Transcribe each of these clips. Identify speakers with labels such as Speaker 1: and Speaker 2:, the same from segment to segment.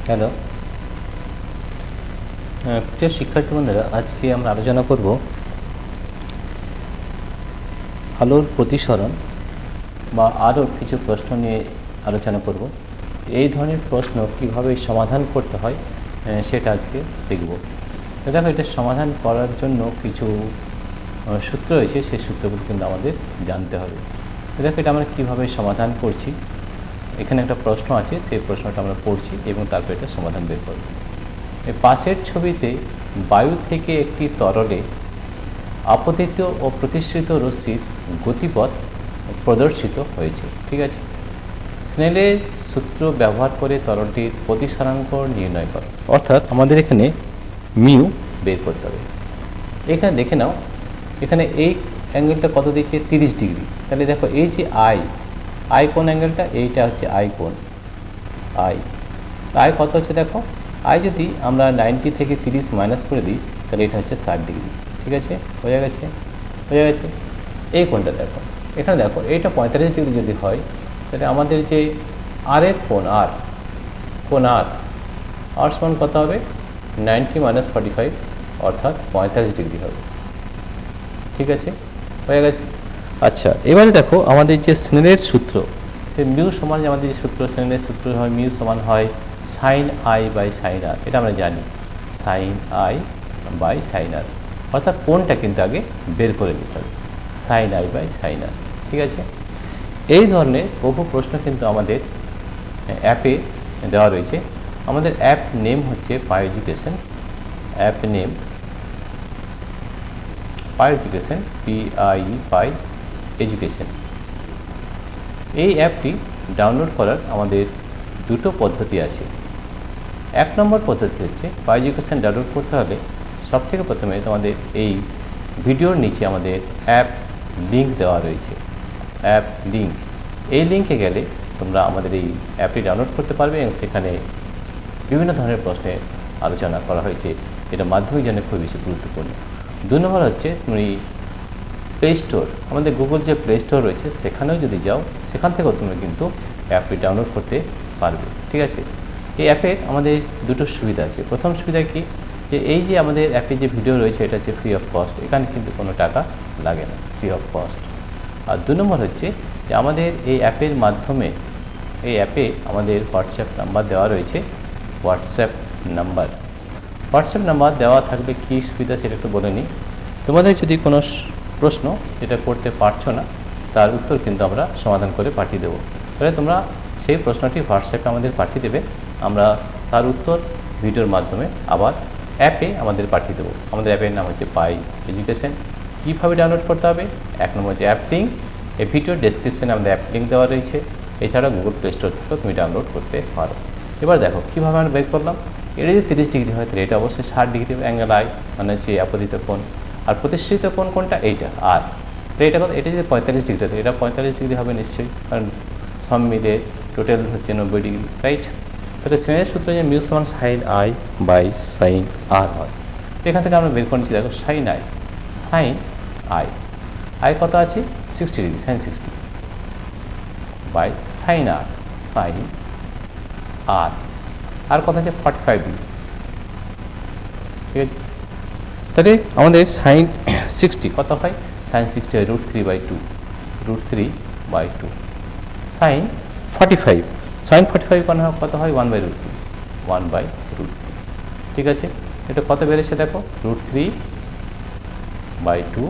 Speaker 1: Hello প্রিয় শিক্ষার্থী বন্ধুরা, আজকে আমরা আলোচনা করব আলোর প্রতিসরণ বা আরও কিছু প্রশ্ন নিয়ে আলোচনা করব। এই ধরনের প্রশ্ন কিভাবে সমাধান করতে হয় সেটা আজকে দেখব। দেখো, এটা সমাধান করার জন্য কিছু সূত্র রয়েছে, সেই সূত্রগুলো কিন্তু আমাদের জানতে হবে। দেখো, এটা আমরা কীভাবে সমাধান করছি। এখানে একটা প্রশ্ন আছে, সেই প্রশ্নটা আমরা পড়ছি এবং তারপর এটা সমাধান বের করব। পাশের ছবিতে বায়ু থেকে একটি তরলে আপতিত ও প্রতিসৃত রশ্মির গতিপথ প্রদর্শিত হয়েছে। ঠিক আছে, স্নেলের সূত্র ব্যবহার করে তরলটির প্রতিসরাঙ্ক নির্ণয় করো। অর্থাৎ আমাদের এখানে মিউ বের করতে হবে। এখানে দেখে নাও, এখানে এই অ্যাঙ্গেলটা কত দিয়েছে, 30 ডিগ্রি। তাহলে দেখো, এই যে আই কোন অ্যাঙ্গেলটা, এইটা হচ্ছে আই কোন। আই কত হচ্ছে দেখো, আই যদি আমরা 90 থেকে 30 মাইনাস করে দিই তাহলে এটা হচ্ছে 60 ডিগ্রি। ঠিক আছে, বোঝা গেছে। এই কোণটা দেখো, এখানে দেখো, এইটা 45 ডিগ্রি যদি হয় তাহলে আমাদের যে আরের কোণ আর সমান কত হবে, 90 মাইনাস 45 অর্থাৎ 45 ডিগ্রি হবে। ঠিক আছে, হয়ে গেছে। আচ্ছা, এবারে দেখো, আমাদের যে স্নেলের সূত্র, সে মিউ সমান, যে আমাদের যে সূত্র, স্নেলের সূত্র হয় মিউ সমান হয় সাইন আই বাই সাইন আর। এটা আমরা জানি, সাইন আই বাই সাইন আর, অর্থাৎ কোণটা কিন্তু আগে বের করে নিতে হবে, সাইন আই বাই সাইন আর। ঠিক আছে, এই ধরনের বহু প্রশ্ন কিন্তু আমাদের অ্যাপে দেওয়া রয়েছে। আমাদের অ্যাপ নেম হচ্ছে পাই এডুকেশন। অ্যাপ নেম পাই এডুকেশন, পাই এডুকেশন। এই অ্যাপটি ডাউনলোড করার আমাদের দুটো পদ্ধতি আছে। এক নম্বর পদ্ধতি হচ্ছে, পাই এডুকেশন ডাউনলোড করতে হলে সবথেকে প্রথমে তোমাদের এই ভিডিওর নিচে আমাদের অ্যাপ লিঙ্ক দেওয়া রয়েছে, অ্যাপ লিঙ্ক। এই লিঙ্কে গেলে তোমরা আমাদের এই অ্যাপটি ডাউনলোড করতে পারবে এবং সেখানে বিভিন্ন ধরনের প্রশ্নের আলোচনা করা হয়েছে, এটা মাধ্যমিক জন্য খুব বেশি গুরুত্বপূর্ণ। 2 নম্বর হচ্ছে, তুমি প্লে স্টোর, আমাদের গুগল যে প্লে স্টোর রয়েছে সেখানেও যদি যাও, সেখান থেকেও তুমি কিন্তু অ্যাপটি ডাউনলোড করতে পারবে। ঠিক আছে, এই অ্যাপে আমাদের দুটো সুবিধা আছে। প্রথম সুবিধা কি, যে এই যে আমাদের অ্যাপে যে ভিডিও রয়েছে এটা হচ্ছে ফ্রি অফ কস্ট, এখানে কিন্তু কোনো টাকা লাগে না, ফ্রি অফ কস্ট। আর 2 নম্বর হচ্ছে যে আমাদের এই অ্যাপের মাধ্যমে, এই অ্যাপে আমাদের হোয়াটসঅ্যাপ নাম্বার দেওয়া রয়েছে। হোয়াটসঅ্যাপ নাম্বার দেওয়া থাকলে কী সুবিধা সেটা একটু বলে নিই। তোমাদের যদি কোনো প্রশ্ন যেটা করতে পারছো না, তার উত্তর কিন্তু আমরা সমাধান করে পাঠিয়ে দেবো। তাহলে তোমরা সেই প্রশ্নটি হোয়াটসঅ্যাপে আমাদের পাঠিয়ে দেবে, আমরা তার উত্তর ভিডিওর মাধ্যমে আবার অ্যাপে আমাদের পাঠিয়ে দেবো। আমাদের অ্যাপের নাম হচ্ছে পাই এডুকেশন। কীভাবে ডাউনলোড করতে হবে, 1 নম্বর হচ্ছে অ্যাপ লিঙ্ক। এই ভিডিওর ডেসক্রিপশানে আমাদের অ্যাপ লিঙ্ক দেওয়া রয়েছে। এছাড়া গুগল প্লে স্টোর থেকেও তুমি ডাউনলোড করতে পারো। এবার দেখো কীভাবে আমরা বের করলাম। এটা যদি 30 ডিগ্রি হয় তাহলে এটা অবশ্যই 60 ডিগ্রি অ্যাঙ্গেল আই, মানে হচ্ছে আপতিত কোণ। আর প্রতিসৃত কোণ কোনটা, এইটা আর। তো এটা কত, এটা যদি 45 ডিগ্রি হয় এটা 45 ডিগ্রি হবে নিশ্চয়ই, কারণ সব মিলে টোটাল হচ্ছে 90 ডিগ্রি, রাইট। তাহলে স্নেলের সূত্র যে মিউ সমান সাইন আই বাই সাইন আর হয়। এখান থেকে আমরা বের করে নিচ্ছি, দেখো সাইন আই কত আছে, 60 ডিগ্রি, সাইন 60 বাই সাইন আর কত আছে, 45 ডিগ্রি। ঠিক আছে, তাহলে আমাদের সাইন 60 কত হয়, সাইন 60 হয় √3/2, সাইন 45 কত হয়, 1/√3। ঠিক আছে, এটা কত বেড়েছে দেখো, √3/2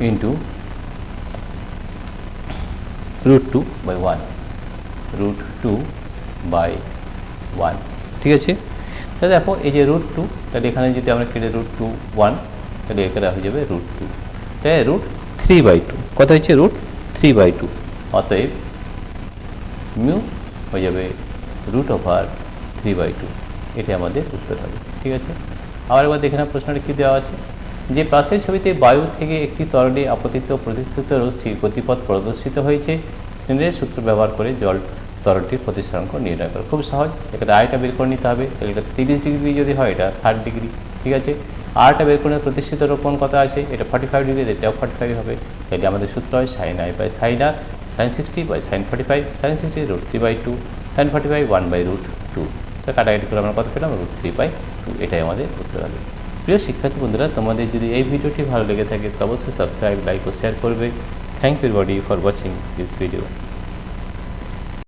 Speaker 1: ইন্টু √2/1, √2/1। ঠিক আছে, তাহলে দেখো এই যে √2, তাহলে এখানে যদি আমরা কেটে √2/1 তাহলে এখানে হয়ে যাবে √2, তাই √3/2 কত হচ্ছে, √3/2। অতএব মিউ হয়ে যাবে √3/2, এটি আমাদের উত্তর হবে। ঠিক আছে, আবার একবার দেখে না প্রশ্নটা কী দেওয়া আছে, যে পাশের ছবিতে বায়ু থেকে একটি তরলে আপতিত ও প্রতিসৃত রশ্মির গতিপথ প্রদর্শিত হয়েছে, স্নেলের সূত্র ব্যবহার করে তরলটির প্রতিসরাঙ্ক নির্ণয় করো। খুব সহজ, এখানে আয়টা বের করে নিতে হবে। তাহলে এটা 30 ডিগ্রি যদি হয় এটা 60 ডিগ্রি। ঠিক আছে, আরটা বের করে প্রতিষ্ঠিত কোণ কত আছে, এটা 45 ডিগ্রি, এটাও 45 হবে। তাহলে আমাদের সূত্র হয় sine I by sine R. sin 60 by sin 45, sin 60 √3/2, sin 45 1/√2। তো কাটাকাটি করে আমরা কত পেলাম? √3/2। এটাই আমাদের উত্তর হবে। প্রিয় শিক্ষার্থী বন্ধুরা, তোমাদের যদি এই ভিডিওটি ভালো লেগে থাকে তো অবশ্যই সাবস্ক্রাইব, লাইক ও শেয়ার করবে। Thank you everybody for watching this video.